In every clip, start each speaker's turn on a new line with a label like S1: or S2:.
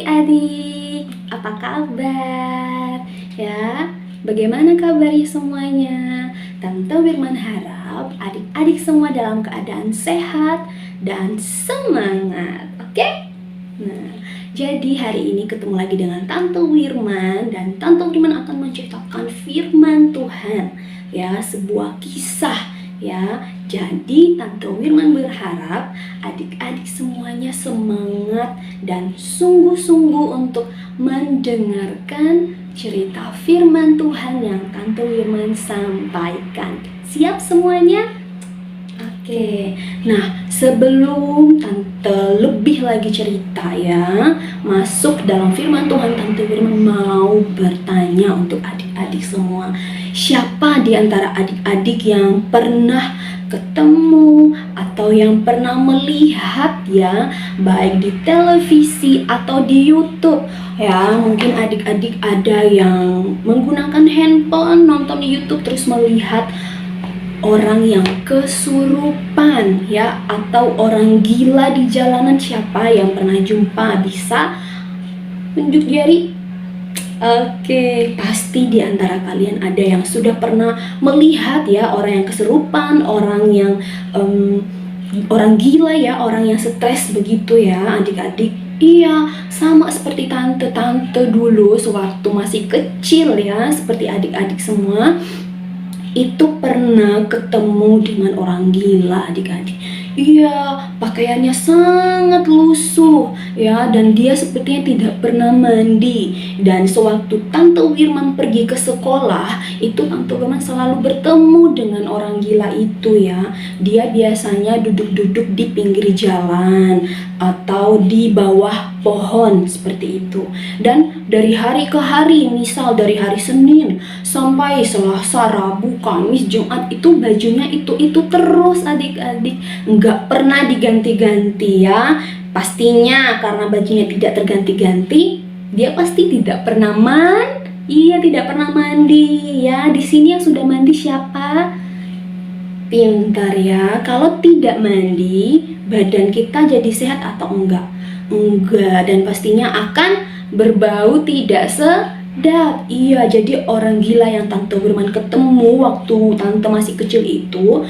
S1: adik-adik, apa kabar? Ya, bagaimana kabarnya semuanya? Tante Wirman harap adik-adik semua dalam keadaan sehat dan semangat, oke? Nah, jadi hari ini ketemu lagi dengan Tante Wirman dan Tante Wirman akan menceritakan firman Tuhan, ya, sebuah kisah. Ya, jadi Tante Wirman berharap adik-adik semuanya semangat dan sungguh-sungguh untuk mendengarkan cerita firman Tuhan yang Tante Wirman sampaikan. Siap semuanya? Oke. Nah, sebelum Tante lebih lagi cerita ya, masuk dalam firman Tuhan, Tante Wirman mau bertanya untuk adik-adik semua. Siapa di antara adik-adik yang pernah ketemu atau yang pernah melihat ya, baik di televisi atau di YouTube ya, mungkin adik-adik ada yang menggunakan handphone nonton di YouTube terus melihat orang yang kesurupan ya, atau orang gila di jalanan. Siapa yang pernah jumpa? Bisa tunjuk jari. Oke, pasti di antara kalian ada yang sudah pernah melihat ya orang yang kesurupan, orang yang orang gila ya, orang yang stres begitu ya adik-adik. Iya, sama seperti tante dulu sewaktu masih kecil ya, seperti adik-adik semua itu pernah ketemu dengan orang gila adik-adik. Iya, pakaiannya sangat lusuh ya, dan dia sepertinya tidak pernah mandi. Dan sewaktu Tante Wirman pergi ke sekolah, itu Tante Wirman selalu bertemu dengan orang gila itu ya. Dia biasanya duduk-duduk di pinggir jalan atau di bawah pohon seperti itu. Dan dari hari ke hari, misal dari hari Senin sampai Selasa, Rabu, Kamis, Jumat, itu bajunya itu terus adik-adik, nggak pernah diganti-ganti ya. Pastinya karena bajunya tidak terganti-ganti, dia pasti tidak pernah tidak pernah mandi ya. Di sini yang sudah mandi siapa? Pintar ya. Kalau tidak mandi, badan kita jadi sehat atau enggak? Enggak, dan pastinya akan berbau tidak sedap. Iya, jadi orang gila yang Tante Wirman ketemu waktu Tante masih kecil itu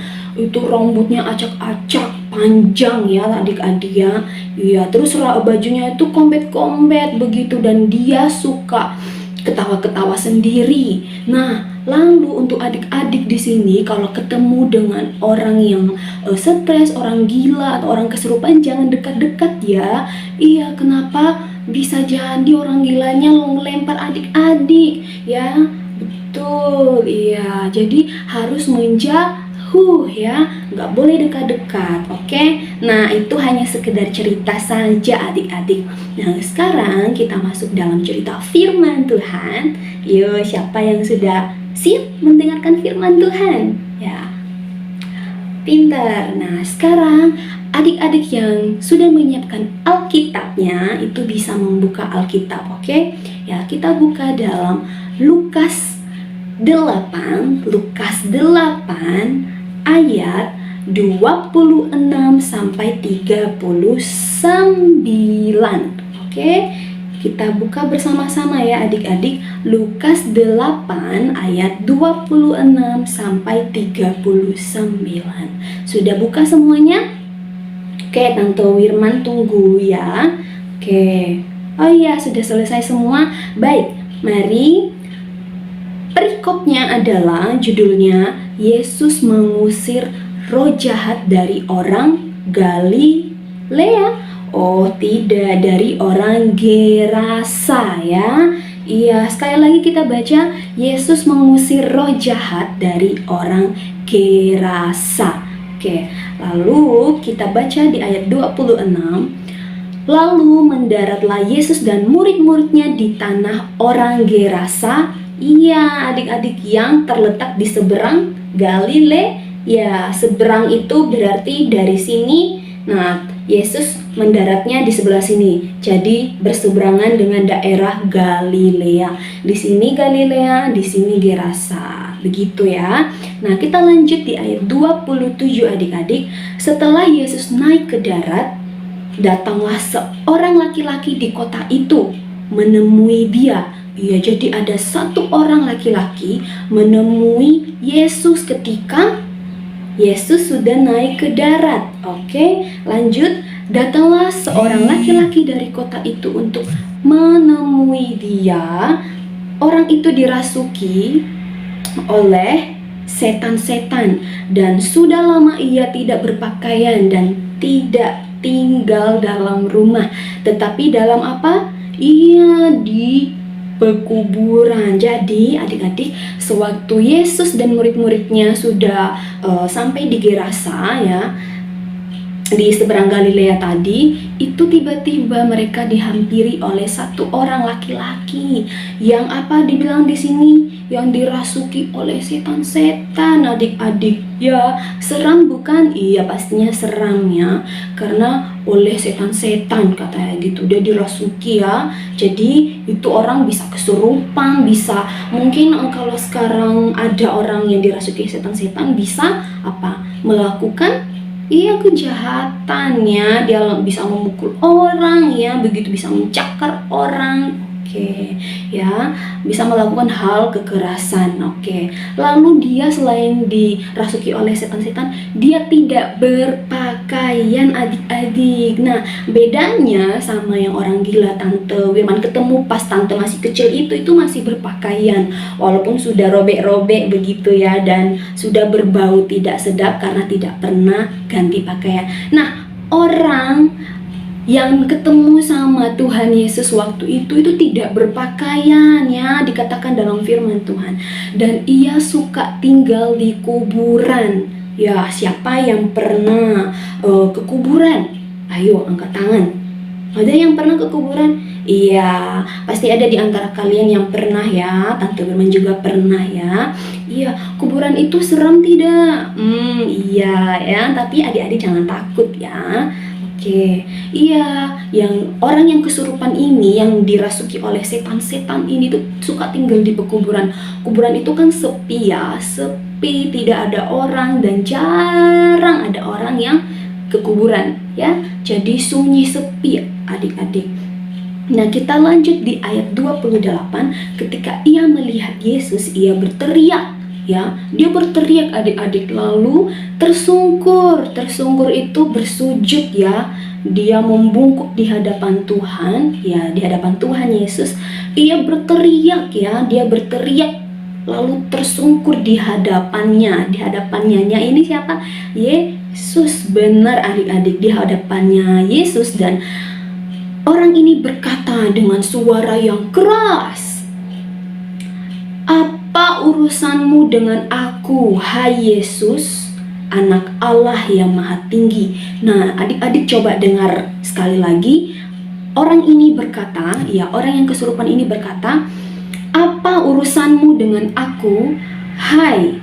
S1: rambutnya acak-acak, panjang ya adik-adik ya. Iya, terus bajunya itu kombet-kombet begitu, dan dia suka ketawa-ketawa sendiri. Nah, lalu untuk adik-adik di sini kalau ketemu dengan orang yang stres, orang gila atau orang kesurupan, jangan dekat-dekat ya. Iya, kenapa? Bisa jadi orang gilanya ngelempar adik-adik ya. Betul, iya. Jadi harus menjauh ya, nggak boleh dekat-dekat, oke? Nah, itu hanya sekedar cerita saja adik-adik. Nah, sekarang kita masuk dalam cerita firman Tuhan. Yuk, siapa yang sudah siap mendengarkan firman Tuhan? Ya, pintar. Nah, sekarang adik-adik yang sudah menyiapkan Alkitabnya itu bisa membuka Alkitab, oke? Ya, kita buka dalam Lukas 8 ayat 26 sampai 39. Oke? Kita buka bersama-sama ya adik-adik. Lukas 8 ayat 26 sampai 39. Sudah buka semuanya? Oke, Tante Wirman tunggu ya. Oke. Oh iya, sudah selesai semua. Baik, mari. Perikopnya adalah judulnya Yesus mengusir roh jahat dari orang Galilea. Oh tidak, dari orang Gerasa ya. Iya, sekali lagi kita baca, Yesus mengusir roh jahat dari orang Gerasa. Oke, lalu kita baca di ayat 26. Lalu mendaratlah Yesus dan murid-muridnya di tanah orang Gerasa. Iya, adik-adik, yang terletak di seberang Galilea. Ya, seberang itu berarti dari sini. Nah, Yesus mendaratnya di sebelah sini. Jadi berseberangan dengan daerah Galilea. Di sini Galilea, di sini Gerasa. Begitu ya. Nah, kita lanjut di ayat 27 adik-adik. Setelah Yesus naik ke darat, datanglah seorang laki-laki di kota itu menemui dia. Ya, jadi ada satu orang laki-laki menemui Yesus ketika Yesus sudah naik ke darat. Oke, lanjut. Datanglah seorang laki-laki dari kota itu untuk menemui dia. Orang itu dirasuki oleh setan-setan dan sudah lama ia tidak berpakaian dan tidak tinggal dalam rumah, tetapi dalam apa? Ia di pekuburan. Jadi adik-adik, sewaktu Yesus dan murid-muridnya sudah sampai di Gerasa, ya, di seberang Galilea tadi, itu tiba-tiba mereka dihampiri oleh satu orang laki-laki yang apa dibilang di sini, yang dirasuki oleh setan-setan. Adik-adik, ya seram bukan? Iya, pastinya seram ya, karena oleh setan-setan katanya gitu, dia dirasuki ya. Jadi itu orang bisa kesurupan, bisa mungkin kalau sekarang ada orang yang dirasuki setan-setan bisa apa? Melakukan kejahatannya, dia bisa memukul orang ya, begitu bisa mencakar orang. Oke, ya, bisa melakukan hal kekerasan. Oke, lalu dia selain dirasuki oleh setan-setan, dia tidak berpakaian, adik-adik. Nah, bedanya sama yang orang gila, Tante Wirman ketemu pas Tante masih kecil itu masih berpakaian, walaupun sudah robek-robek begitu ya, dan sudah berbau tidak sedap karena tidak pernah ganti pakaian. Nah, orang yang ketemu sama Tuhan Yesus waktu itu tidak berpakaian ya, dikatakan dalam firman Tuhan, dan ia suka tinggal di kuburan. Ya, siapa yang pernah ke kuburan? Ayo angkat tangan. Ada yang pernah ke kuburan? Iya, pasti ada di antara kalian yang pernah ya. Tante Firman juga pernah ya. Iya, kuburan itu seram tidak? Iya ya, tapi adik-adik jangan takut ya. Oke, iya, yang orang yang kesurupan ini, yang dirasuki oleh setan-setan ini tuh suka tinggal di pekuburan. Kuburan itu kan sepi ya, sepi, tidak ada orang, dan jarang ada orang yang ke kuburan ya. Jadi sunyi, sepi adik-adik. Nah, kita lanjut di ayat 28. Ketika ia melihat Yesus, ia berteriak ya. Dia berteriak adik-adik, lalu tersungkur. Tersungkur itu bersujud ya. Dia membungkuk di hadapan Tuhan ya, di hadapan Tuhan Yesus. Ia berteriak ya, dia berteriak lalu tersungkur di hadapannya. Di hadapannya ini siapa? Yesus. Benar adik-adik, di hadapannya Yesus. Dan orang ini berkata dengan suara yang keras, "Apa urusanmu dengan aku, hai Yesus, Anak Allah yang Maha Tinggi?" Nah, adik-adik coba dengar sekali lagi. Orang ini berkata, ya, orang yang kesurupan ini berkata, "Apa urusanmu dengan aku, hai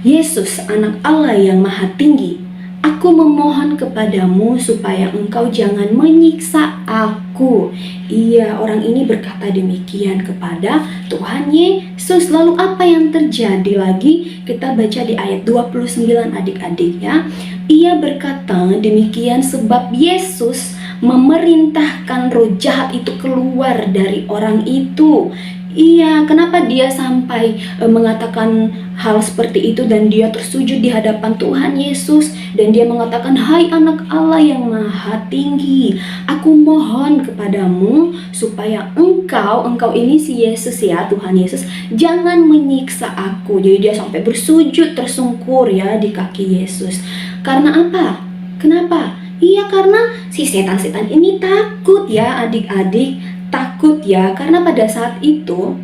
S1: Yesus, Anak Allah yang Maha Tinggi? Aku memohon kepadamu supaya engkau jangan menyiksa aku." Iya, orang ini berkata demikian kepada Tuhan Yesus. Lalu apa yang terjadi lagi? Kita baca di ayat 29 adik-adik ya. Ia berkata demikian sebab Yesus memerintahkan roh jahat itu keluar dari orang itu. Iya, kenapa dia sampai mengatakan hal seperti itu, dan dia tersujud di hadapan Tuhan Yesus, dan dia mengatakan, "Hai Anak Allah yang Maha Tinggi, aku mohon kepadamu supaya engkau ini si Yesus ya, Tuhan Yesus, jangan menyiksa aku." Jadi dia sampai bersujud tersungkur ya di kaki Yesus. Karena apa? Kenapa? Iya, karena si setan-setan ini takut ya adik-adik. Takut ya, karena pada saat itu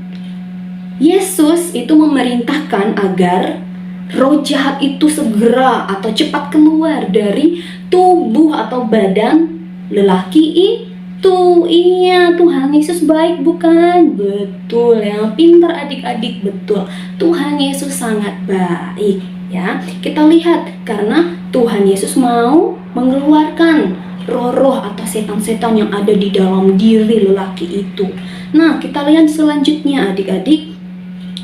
S1: Yesus itu memerintahkan agar roh jahat itu segera atau cepat keluar dari tubuh atau badan lelaki itu. Iya, Tuhan Yesus baik bukan? Betul ya, pintar adik-adik, betul. Tuhan Yesus sangat baik ya. Kita lihat, karena Tuhan Yesus mau mengeluarkan roh-roh atau setan-setan yang ada di dalam diri lelaki itu. Nah, kita lihat selanjutnya adik-adik.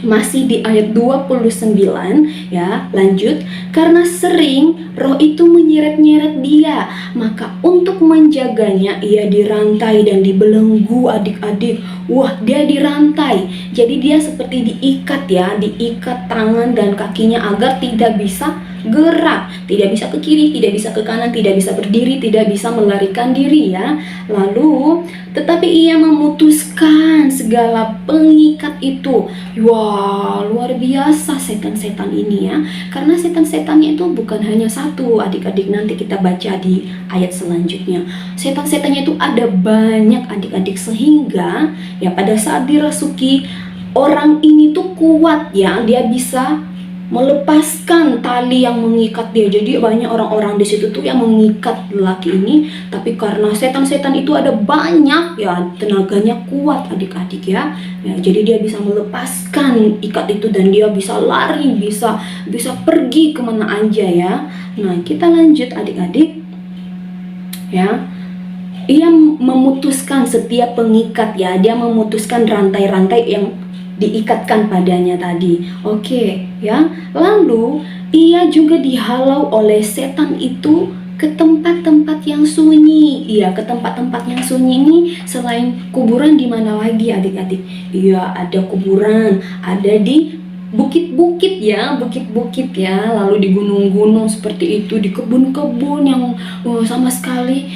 S1: Masih di ayat 29 ya, lanjut. Karena sering roh itu menyeret-nyeret dia, maka untuk menjaganya ia dirantai dan dibelenggu adik-adik. Wah, dia dirantai. Jadi dia seperti diikat ya, diikat tangan dan kakinya agar tidak bisa gerak, tidak bisa ke kiri, tidak bisa ke kanan, tidak bisa berdiri, tidak bisa melarikan diri ya. Lalu, tetapi ia memutuskan segala pengikat itu. Wah, luar biasa setan-setan ini ya. Karena setan-setannya itu bukan hanya satu, adik-adik, nanti kita baca di ayat selanjutnya. Setan-setannya itu ada banyak adik-adik, sehingga ya pada saat dirasuki orang ini tuh kuat ya, dia bisa melepaskan tali yang mengikat dia. Jadi banyak orang-orang di situ tuh yang mengikat lelaki ini, tapi karena setan-setan itu ada banyak ya, tenaganya kuat adik-adik ya. Jadi dia bisa melepaskan ikat itu dan dia bisa lari, bisa pergi kemana aja ya. Nah, kita lanjut adik-adik ya. Ia memutuskan setiap pengikat ya, dia memutuskan rantai-rantai yang diikatkan padanya tadi. Oke ya. Lalu ia juga dihalau oleh setan itu ke tempat-tempat yang sunyi. Iya, ke tempat-tempat yang sunyi ini selain kuburan di mana lagi adik-adik? Iya, ada kuburan, ada di bukit-bukit ya, bukit-bukit ya, lalu di gunung-gunung seperti itu, di kebun-kebun yang sama sekali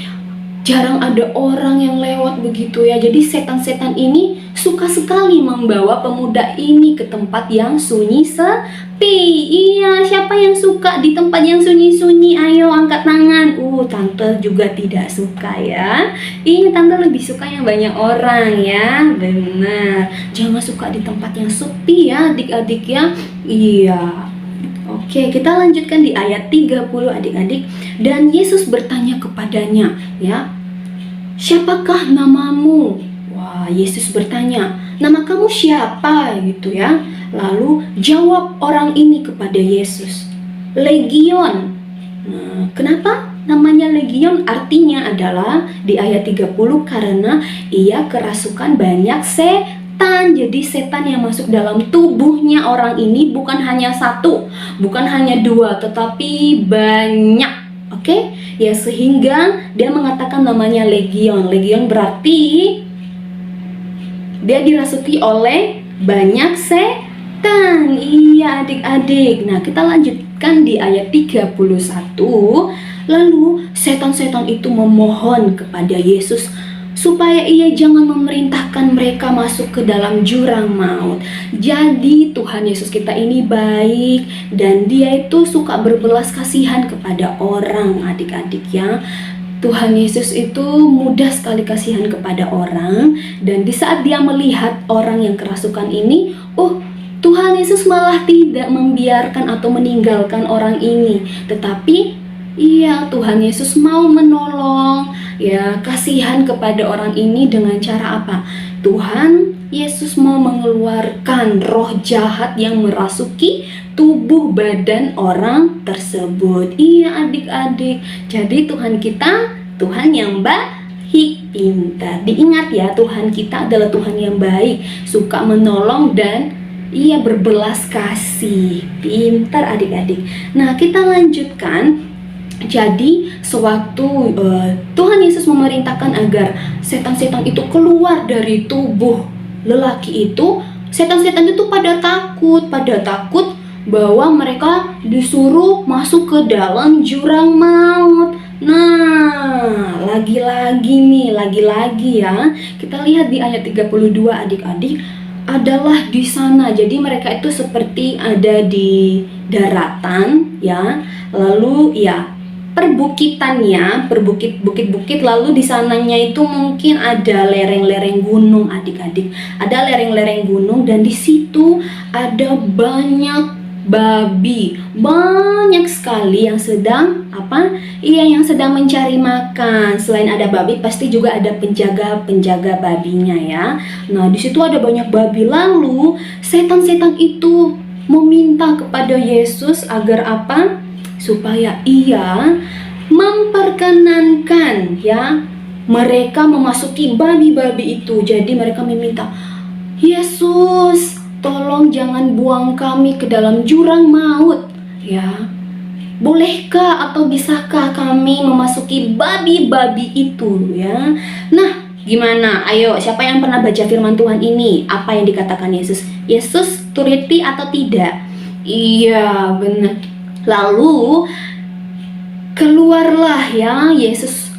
S1: jarang ada orang yang lewat begitu ya. Jadi setan-setan ini suka sekali membawa pemuda ini ke tempat yang sunyi sepi. Iya, siapa yang suka di tempat yang sunyi-sunyi? Ayo angkat tangan. Tante juga tidak suka ya. Iya, tante lebih suka yang banyak orang ya. Benar. Jangan suka di tempat yang sepi ya, adik-adik ya. Iya. Oke, kita lanjutkan di ayat 30 adik-adik. Dan Yesus bertanya kepadanya ya, siapakah namamu? Wah, Yesus bertanya, nama kamu siapa? Gitu ya. Lalu jawab orang ini kepada Yesus, Legion. Nah, kenapa namanya Legion? Artinya adalah di ayat 30, karena ia kerasukan banyak setan. Jadi setan yang masuk dalam tubuhnya orang ini bukan hanya satu, bukan hanya dua, tetapi banyak. Oke, ya, sehingga dia mengatakan namanya Legion. Legion berarti dia dirasuki oleh banyak setan. Iya adik-adik. Nah, kita lanjutkan di ayat 31. Lalu setan-setan itu memohon kepada Yesus supaya ia jangan memerintahkan mereka masuk ke dalam jurang maut. Jadi Tuhan Yesus kita ini baik dan dia itu suka berbelas kasihan kepada orang adik-adik ya. Tuhan Yesus itu mudah sekali kasihan kepada orang, dan di saat dia melihat orang yang kerasukan ini, Tuhan Yesus malah tidak membiarkan atau meninggalkan orang ini, tetapi iya, Tuhan Yesus mau menolong ya, kasihan kepada orang ini dengan cara apa? Tuhan Yesus mau mengeluarkan roh jahat yang merasuki tubuh badan orang tersebut. Iya adik-adik. Jadi Tuhan kita Tuhan yang baik, pintar. Diingat ya, Tuhan kita adalah Tuhan yang baik, suka menolong dan ia berbelas kasih. Pintar adik-adik. Nah, kita lanjutkan. Jadi sewaktu Tuhan Yesus memerintahkan agar setan-setan itu keluar dari tubuh lelaki itu, setan-setan itu pada takut bahwa mereka disuruh masuk ke dalam jurang maut. Nah, lagi-lagi ya, kita lihat di ayat 32 adik-adik, adalah di sana. Jadi mereka itu seperti ada di daratan ya, lalu ya perbukitannya, berbukit-bukit, lalu di sananya itu mungkin ada lereng-lereng gunung adik-adik. Ada lereng-lereng gunung dan di situ ada banyak babi, banyak sekali yang sedang yang sedang mencari makan. Selain ada babi, pasti juga ada penjaga babinya ya. Nah, di situ ada banyak babi. Lalu setan-setan itu meminta kepada Yesus agar apa? Supaya ia memperkenankan ya mereka memasuki babi-babi itu. Jadi mereka meminta, Yesus, tolong jangan buang kami ke dalam jurang maut, ya. Bolehkah atau bisakah kami memasuki babi-babi itu, ya? Nah, gimana? Ayo, siapa yang pernah baca firman Tuhan ini? Apa yang dikatakan Yesus? Yesus turuti atau tidak? Iya, benar. Lalu keluarlah ya Yesus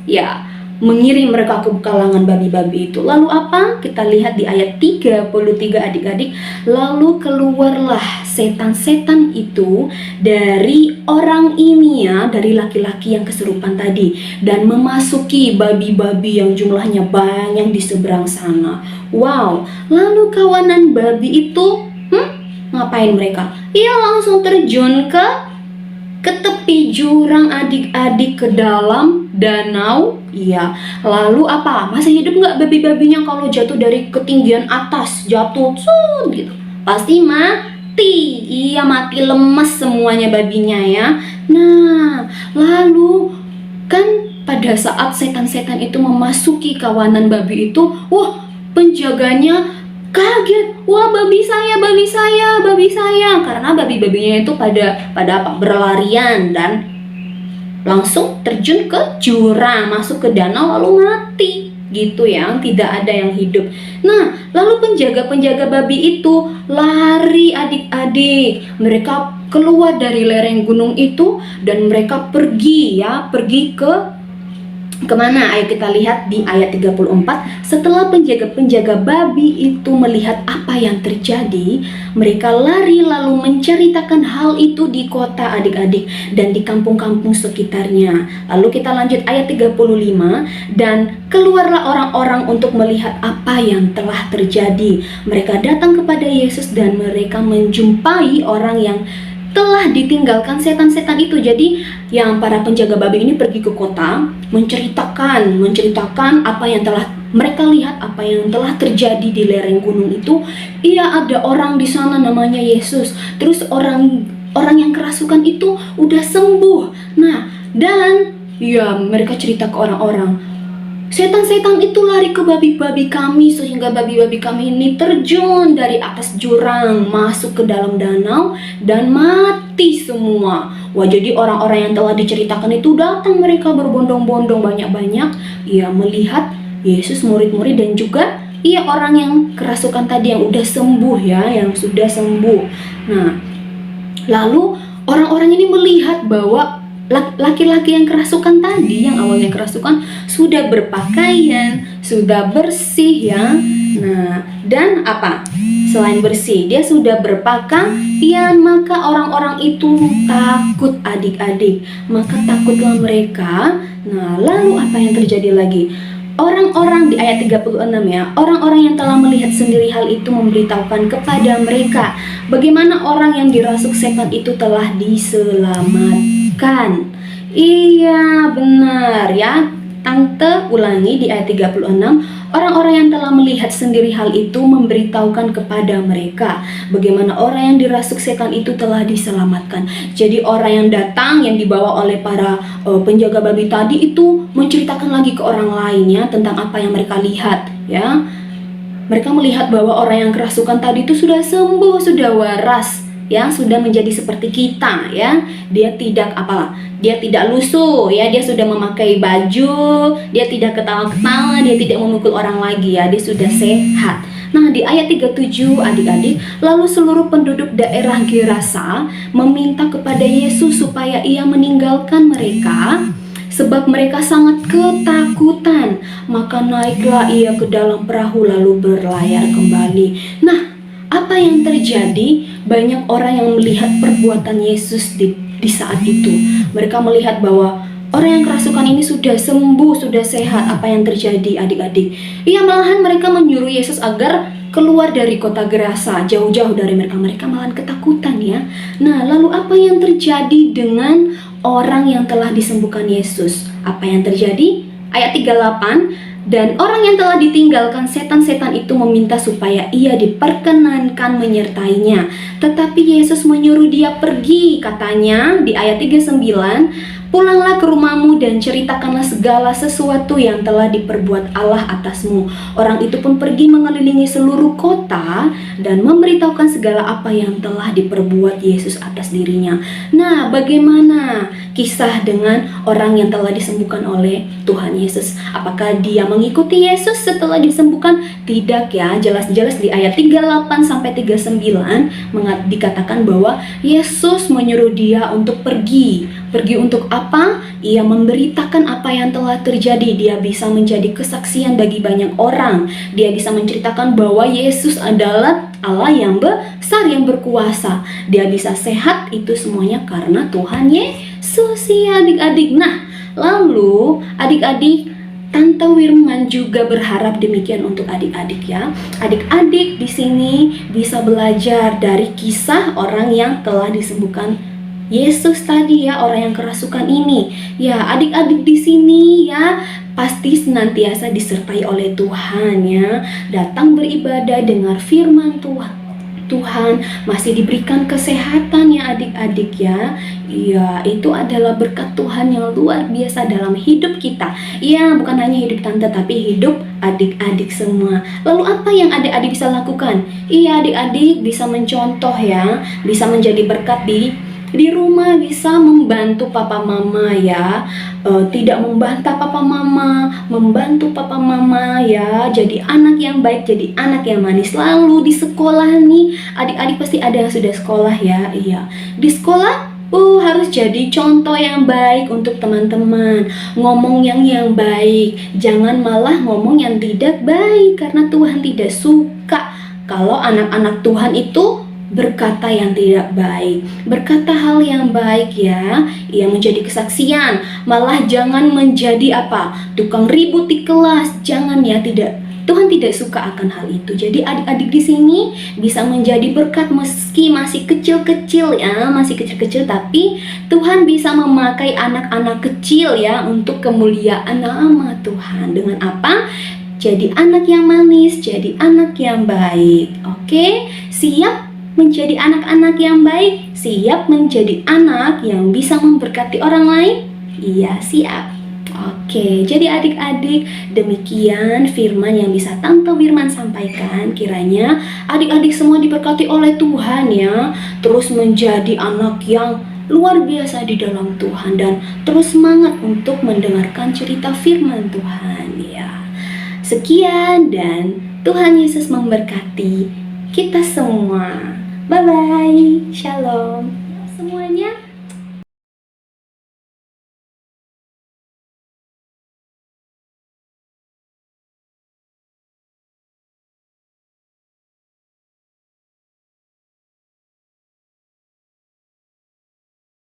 S1: ya mengirim mereka ke kalangan babi-babi itu. Lalu apa? Kita lihat di ayat 33 adik-adik. Lalu keluarlah setan-setan itu dari orang ini ya, dari laki-laki yang kesurupan tadi, dan memasuki babi-babi yang jumlahnya banyak di seberang sana. Wow, lalu kawanan babi itu ngapain mereka? Ia langsung terjun ke tepi jurang adik-adik, ke dalam danau. Iya. Lalu apa? Masih hidup nggak babi-babinya kalau jatuh dari ketinggian atas? Jatuh gitu. Pasti mati. Iya, mati lemas semuanya babinya ya. Nah, lalu kan pada saat setan-setan itu memasuki kawanan babi itu, wah, penjaganya kaget. Wah, babi saya, karena babi-babinya itu pada apa? Berlarian dan langsung terjun ke jurang, masuk ke danau lalu mati gitu ya, tidak ada yang hidup. Nah, lalu penjaga-penjaga babi itu lari adik-adik. Mereka keluar dari lereng gunung itu dan mereka pergi ke kemana? Ayo kita lihat di ayat 34. Setelah penjaga-penjaga babi itu melihat apa yang terjadi, mereka lari lalu menceritakan hal itu di kota adik-adik dan di kampung-kampung sekitarnya. Lalu kita lanjut ayat 35. Dan keluarlah orang-orang untuk melihat apa yang telah terjadi. Mereka datang kepada Yesus dan mereka menjumpai orang yang telah ditinggalkan setan-setan itu. Jadi yang para penjaga babi ini pergi ke kota menceritakan apa yang telah mereka lihat, apa yang telah terjadi di lereng gunung itu. Iya, ada orang di sana namanya Yesus. Terus orang yang kerasukan itu udah sembuh. Nah, dan ya mereka cerita ke orang-orang, setan-setan itu lari ke babi-babi kami sehingga babi-babi kami ini terjun dari atas jurang masuk ke dalam danau dan mati semua. Wah, jadi orang-orang yang telah diceritakan itu datang, mereka berbondong-bondong banyak-banyak ya melihat Yesus, murid-murid dan juga orang yang kerasukan tadi yang udah sembuh ya, yang sudah sembuh. Nah, lalu orang-orang ini melihat bahwa laki-laki yang kerasukan tadi, yang awalnya kerasukan, sudah berpakaian, sudah bersih ya. Nah, dan apa? Selain bersih, dia sudah berpakaian, maka orang-orang itu takut adik-adik. Maka takutlah mereka. Nah, lalu apa yang terjadi lagi? Orang-orang di ayat 36 ya, orang-orang yang telah melihat sendiri hal itu memberitahukan kepada mereka bagaimana orang yang dirasuk setan itu telah diselamatkan. Iya, benar ya. Tante ulangi di ayat 36. Orang-orang yang telah melihat sendiri hal itu memberitahukan kepada mereka bagaimana orang yang dirasuk setan itu telah diselamatkan. Jadi orang yang datang, yang dibawa oleh para penjaga babi tadi itu menceritakan lagi ke orang lainnya tentang apa yang mereka lihat ya. Mereka melihat bahwa orang yang kerasukan tadi itu sudah sembuh, sudah waras ya, sudah menjadi seperti kita ya. Dia tidak lusuh ya, dia sudah memakai baju, dia tidak ketawa-ketawa, dia tidak memukul orang lagi ya, dia sudah sehat. Nah, di ayat 37 adik-adik, lalu seluruh penduduk daerah Gerasa meminta kepada Yesus supaya ia meninggalkan mereka sebab mereka sangat ketakutan. Maka naiklah ia ke dalam perahu lalu berlayar kembali. Nah, apa yang terjadi? Banyak orang yang melihat perbuatan Yesus di saat itu. Mereka melihat bahwa orang yang kerasukan ini sudah sembuh, sudah sehat. Apa yang terjadi adik-adik? Iya, malahan mereka menyuruh Yesus agar keluar dari kota Gerasa, jauh-jauh dari mereka. Mereka malahan ketakutan ya. Nah, lalu apa yang terjadi dengan orang yang telah disembuhkan Yesus? Apa yang terjadi? Ayat 38. Dan orang yang telah ditinggalkan setan-setan itu meminta supaya ia diperkenankan menyertainya. Tetapi Yesus menyuruh dia pergi, katanya di ayat 39, "Pulanglah ke rumahmu dan ceritakanlah segala sesuatu yang telah diperbuat Allah atasmu." Orang itu pun pergi mengelilingi seluruh kota dan memberitahukan segala apa yang telah diperbuat Yesus atas dirinya. Nah, bagaimana kisah dengan orang yang telah disembuhkan oleh Tuhan Yesus? Apakah dia mengikuti Yesus setelah disembuhkan? Tidak ya, jelas-jelas di ayat 38 sampai 39 dikatakan bahwa Yesus menyuruh dia untuk pergi. Pergi untuk apa? Ia memberitakan apa yang telah terjadi. Dia bisa menjadi kesaksian bagi banyak orang. Dia bisa menceritakan bahwa Yesus adalah Allah yang besar, yang berkuasa. Dia bisa sehat, itu semuanya karena Tuhan Yesus ya adik-adik. Nah, lalu adik-adik, Tante Wirman juga berharap demikian untuk adik-adik ya. Adik-adik di sini bisa belajar dari kisah orang yang telah disembuhkan Yesus tadi ya, orang yang kerasukan ini. Ya, adik-adik di sini ya pasti senantiasa disertai oleh Tuhan ya. Datang beribadah, dengar firman Tuhan. Tuhan masih diberikan kesehatan ya adik-adik ya. Iya, itu adalah berkat Tuhan yang luar biasa dalam hidup kita. Iya, bukan hanya hidup tante tapi hidup adik-adik semua. Lalu apa yang adik-adik bisa lakukan? Iya, adik-adik bisa mencontoh ya, bisa menjadi berkat di rumah, bisa membantu papa mama ya, tidak membantah papa mama, membantu papa mama ya, jadi anak yang baik, jadi anak yang manis. Lalu di sekolah nih, adik-adik pasti ada yang sudah sekolah ya. Iya, di sekolah harus jadi contoh yang baik untuk teman-teman. Ngomong yang baik, jangan malah ngomong yang tidak baik, karena Tuhan tidak suka kalau anak-anak Tuhan itu berkata yang tidak baik. Berkata hal yang baik ya, ia menjadi kesaksian. Malah jangan menjadi tukang ribut di kelas. Jangan ya, tidak. Tuhan tidak suka akan hal itu. Jadi adik-adik di sini bisa menjadi berkat meski masih kecil-kecil ya, masih kecil-kecil, tapi Tuhan bisa memakai anak-anak kecil ya untuk kemuliaan nama Tuhan. Dengan apa? Jadi anak yang manis, jadi anak yang baik. Oke, siap menjadi anak-anak yang baik? Siap menjadi anak yang bisa memberkati orang lain? Iya, siap. Oke, jadi adik-adik, demikian firman yang bisa Tante Wirman sampaikan. Kiranya adik-adik semua diberkati oleh Tuhan ya, terus menjadi anak yang luar biasa di dalam Tuhan, dan terus semangat untuk mendengarkan cerita firman Tuhan ya. Sekian, dan Tuhan Yesus memberkati kita semua. Bye-bye, shalom semuanya.